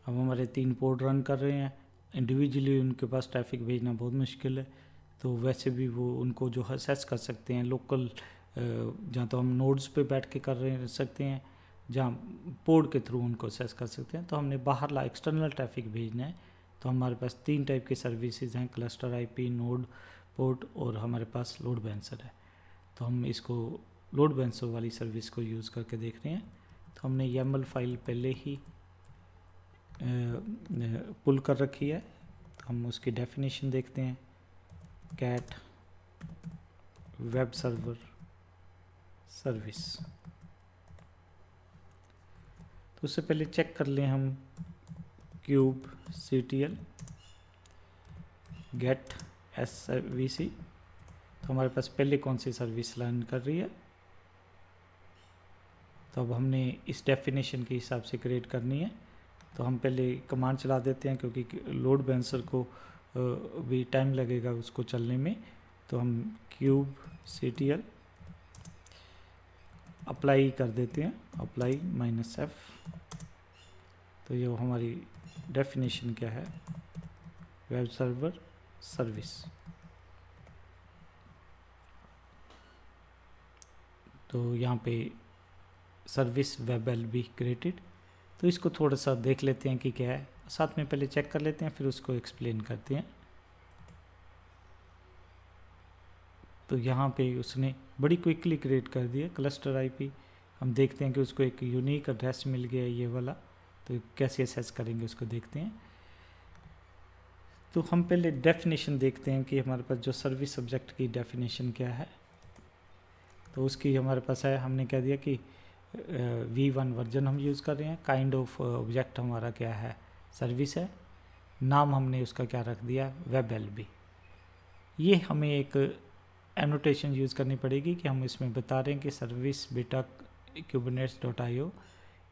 अब हमारे 3 port run कर रहे हैं, इंडिविजुअली उनके पास ट्रैफिक भेजना बहुत मुश्किल है, तो वैसे भी वो उनको जो असेस कर सकते हैं लोकल, जहाँ तो हम नोड्स पे बैठ के कर सकते हैं, जहाँ पोर्ट के थ्रू उनको असेस कर सकते हैं। तो हमने बाहर ला एक्सटर्नल ट्रैफिक भेजना है, तो हमारे पास 3 टाइप की सर्विसेज हैं, क्लस्टर आईपी, नोड पोर्ट और हमारे पास लोड बैलेंसर है। तो हम इसको लोड बैलेंसर वाली सर्विस को यूज़ करके देख रहे हैं। तो हमने YAML फाइल पहले ही पुल कर रखी है, तो हम उसकी डेफिनेशन देखते हैं, कैट वेब सर्वर सर्विस। तो उससे पहले चेक कर लें हम kubectl गेट SVC, तो हमारे पास पहले कौन सी सर्विस रन कर रही है। तो अब हमने इस डेफिनेशन के हिसाब से क्रिएट करनी है, तो हम पहले कमांड चला देते हैं, क्योंकि लोड बैलेंसर को भी टाइम लगेगा उसको चलने में। तो हम kubectl अप्लाई कर देते हैं, अप्लाई -f। तो ये हमारी डेफिनेशन क्या है, वेब सर्वर सर्विस। तो यहाँ पे सर्विस वेब LB क्रिएटेड। तो इसको थोड़ा सा देख लेते हैं कि क्या है, साथ में पहले चेक कर लेते हैं, फिर उसको एक्सप्लेन करते हैं। तो यहाँ पे उसने बड़ी क्विकली क्रिएट कर दिया क्लस्टर आईपी। हम देखते हैं कि उसको एक यूनिक एड्रेस मिल गया ये वाला, तो कैसे असेस करेंगे उसको देखते हैं। तो हम पहले डेफिनेशन देखते हैं कि हमारे पास जो सर्विस सब्जेक्ट की डेफिनेशन क्या है। तो उसकी हमारे पास है, हमने कह दिया कि V1 वर्जन हम यूज़ कर रहे हैं, काइंड ऑफ ऑब्जेक्ट हमारा क्या है, सर्विस है, नाम हमने उसका क्या रख दिया, वेब LB। ये हमें एक एनोटेशन यूज़ करनी पड़ेगी कि हम इसमें बता रहे हैं कि सर्विस बेटा kubernetes.io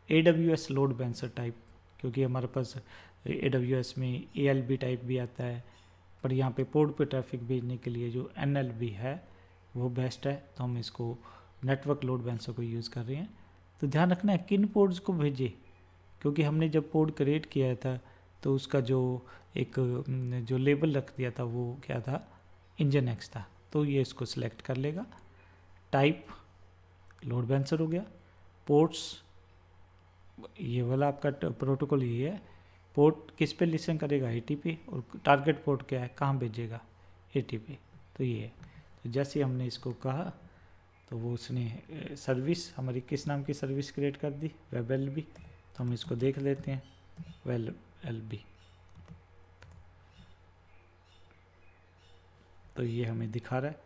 AWS load balancer type, क्योंकि हमारे पास AWS में ALB टाइप भी आता है, पर यहाँ पे पोर्ट पे ट्रैफिक भेजने के लिए जो NLB है वो बेस्ट है। तो हम इसको नेटवर्क लोड बैलेंसर को यूज़ कर रहे हैं। तो ध्यान रखना है किन पोर्ट्स को भेजे, क्योंकि हमने जब पोर्ट क्रिएट किया था तो उसका जो एक जो लेबल रख दिया था वो क्या था, Nginx था। तो ये इसको सिलेक्ट कर लेगा। टाइप लोड बैलेंसर हो गया, पोर्ट्स ये वाला आपका प्रोटोकॉल ये है, पोर्ट किस पे लिसन करेगा, ATP, और टारगेट पोर्ट क्या है, कहाँ भेजेगा, ATP। तो ये है। तो जैसे हमने इसको कहा तो वो उसने सर्विस हमारी किस नाम की सर्विस क्रिएट कर दी, वेब LB। तो हम इसको देख लेते हैं, वेब LB। तो ये हमें दिखा रहा है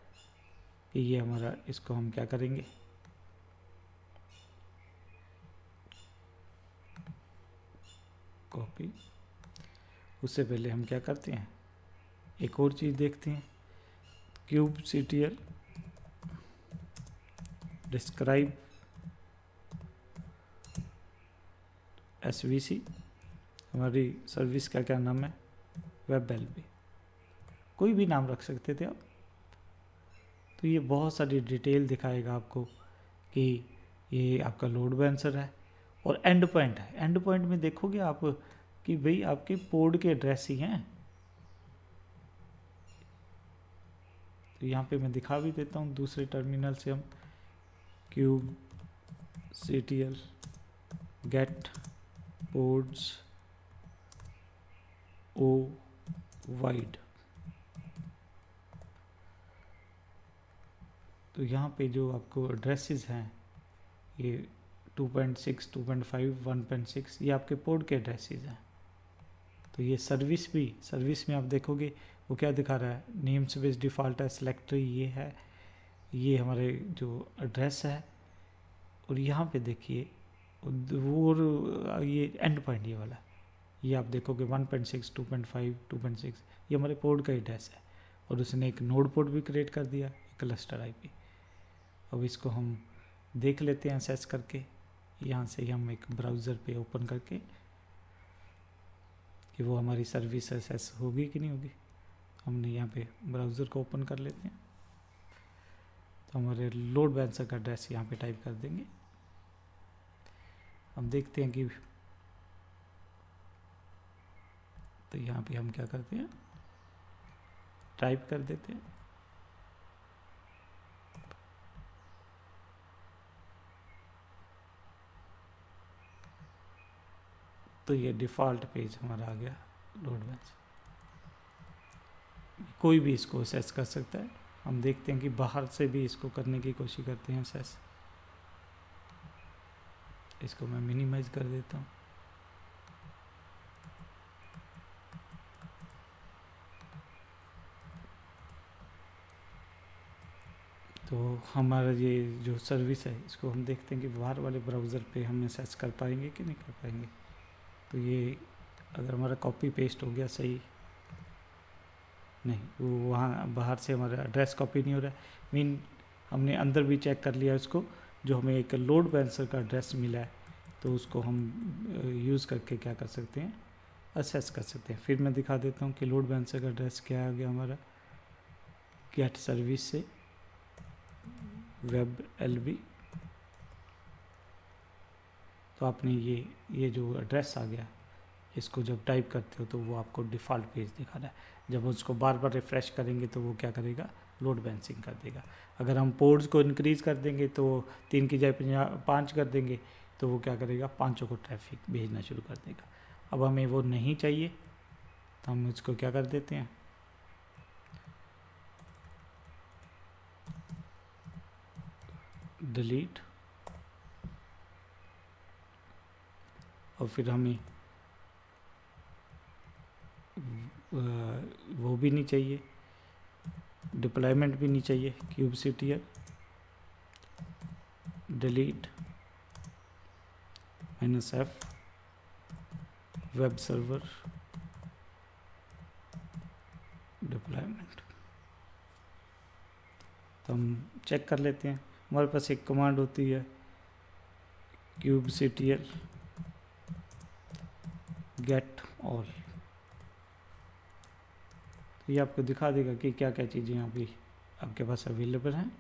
कि ये हमारा, इसको हम क्या करेंगे, कॉपी। उससे पहले हम क्या करते हैं, एक और चीज़ देखते हैं, kubectl डिस्क्राइब SVC, हमारी सर्विस का क्या नाम है, वेब LB। कोई भी नाम रख सकते थे आप। तो ये बहुत सारी डिटेल दिखाएगा आपको कि ये आपका लोड बैलेंसर है और एंड पॉइंट है। एंड पॉइंट में देखोगे आप कि भाई आपके पोर्ट के एड्रेस ही हैं। तो यहाँ पे मैं दिखा भी देता हूँ, दूसरे टर्मिनल से हम kubectl गेट पोर्ट्स ओ वाइड। तो यहाँ पे जो आपको एड्रेसेस हैं ये 2.6, 2.5, 1.6 ये आपके पोर्ट के एड्रेसेस हैं। तो ये सर्विस भी, सर्विस में आप देखोगे वो क्या दिखा रहा है, नेम स्पेस डिफ़ॉल्ट है, सेलेक्टरी ये है, ये हमारे जो एड्रेस है। और यहाँ पे देखिए वो ये एंड पॉइंट ये वाला, ये आप देखोगे 1.6, 2.5, 2.6 ये हमारे पोर्ट का एड्रेस है। और उसने एक नोड पोर्ट भी क्रिएट कर दिया, क्लस्टर आईपी। अब इसको हम देख लेते हैं असेस करके, यहाँ से हम एक ब्राउज़र पे ओपन करके कि वो हमारी सर्विस असेस होगी कि नहीं होगी। हमने यहाँ पे ब्राउज़र को ओपन कर लेते हैं, तो हमारे लोड बैलेंसर का एड्रेस यहाँ पे टाइप कर देंगे। हम देखते हैं कि तो यहाँ पे हम क्या करते हैं, टाइप कर देते हैं। तो ये डिफ़ॉल्ट पेज हमारा आ गया लोड बेंच। कोई भी इसको एक्सेस कर सकता है। हम देखते हैं कि बाहर से भी इसको करने की कोशिश करते हैं एक्सेस। इसको मैं मिनिमाइज कर देता हूँ। तो हमारा ये जो सर्विस है इसको हम देखते हैं कि बाहर वाले ब्राउज़र पे हम एक्सेस कर पाएंगे कि नहीं कर पाएंगे। तो ये अगर हमारा कॉपी पेस्ट हो गया सही, नहीं वो वहाँ बाहर से हमारा एड्रेस कॉपी नहीं हो रहा है। मीन हमने अंदर भी चेक कर लिया उसको, जो हमें एक लोड बैलेंसर का एड्रेस मिला है, तो उसको हम यूज़ करके क्या कर सकते हैं, असेस कर सकते हैं। फिर मैं दिखा देता हूँ कि लोड बैलेंसर का एड्रेस क्या आ गया हमारा। गेट सर्विस से वेब LB, तो आपने ये जो एड्रेस आ गया, इसको जब टाइप करते हो तो वो आपको डिफ़ॉल्ट पेज दिखा रहा है। जब उसको बार बार रिफ़्रेश करेंगे तो वो क्या करेगा, लोड बैलेंसिंग कर देगा। अगर हम पोर्ट्स को इंक्रीज़ कर देंगे तो 3 की जगह 5 कर देंगे, तो वो क्या करेगा, 5 को ट्रैफिक भेजना शुरू कर देगा। अब हमें वो नहीं चाहिए, तो हम इसको क्या कर देते हैं, डिलीट, और फिर हमें वो भी नहीं चाहिए, डिप्लॉयमेंट भी नहीं चाहिए, kubectl delete -f web server deployment. तो हम चेक कर लेते हैं। हमारे पास एक कमांड होती है kubectl गेट ऑल, तो ये आपको दिखा देगा कि क्या क्या चीज़ें अभी आपके पास अवेलेबल हैं।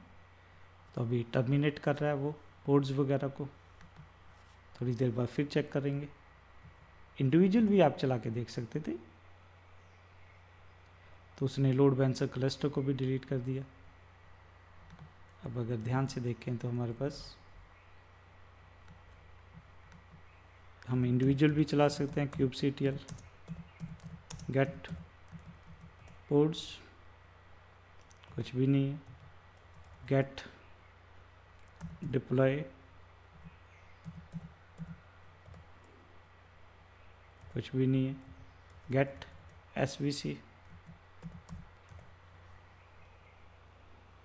तो अभी टर्मिनेट कर रहा है वो पोर्ट्स वगैरह को, थोड़ी देर बाद फिर चेक करेंगे। इंडिविजुअल भी आप चला के देख सकते थे, तो उसने लोड बैलेंसर क्लस्टर को भी डिलीट कर दिया। अब अगर ध्यान से देखें तो हमारे पास, हम इंडिविजुअल भी चला सकते हैं, kubectl गेट पोर्ट्स, कुछ भी नहीं है, गेट डिप्लॉय, कुछ भी नहीं है, गेट SVC,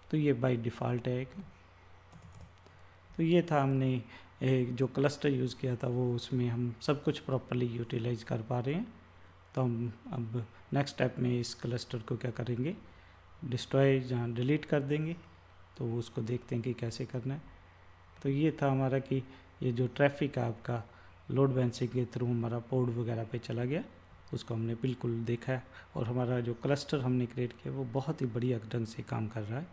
तो ये बाय डिफ़ॉल्ट है एक। तो ये था, हमने एक जो क्लस्टर यूज़ किया था वो, उसमें हम सब कुछ प्रॉपर्ली यूटिलाइज कर पा रहे हैं। तो हम अब नेक्स्ट स्टेप में इस क्लस्टर को क्या करेंगे, डिस्ट्रॉय जहाँ डिलीट कर देंगे। तो उसको देखते हैं कि कैसे करना है। तो ये था हमारा कि ये जो ट्रैफिक है आपका लोड बैलेंसिंग के थ्रू हमारा पोर्ट वगैरह पे चला गया, उसको हमने बिल्कुल देखा है। और हमारा जो क्लस्टर हमने क्रिएट किया वो बहुत ही बढ़िया ढंग से काम कर रहा है।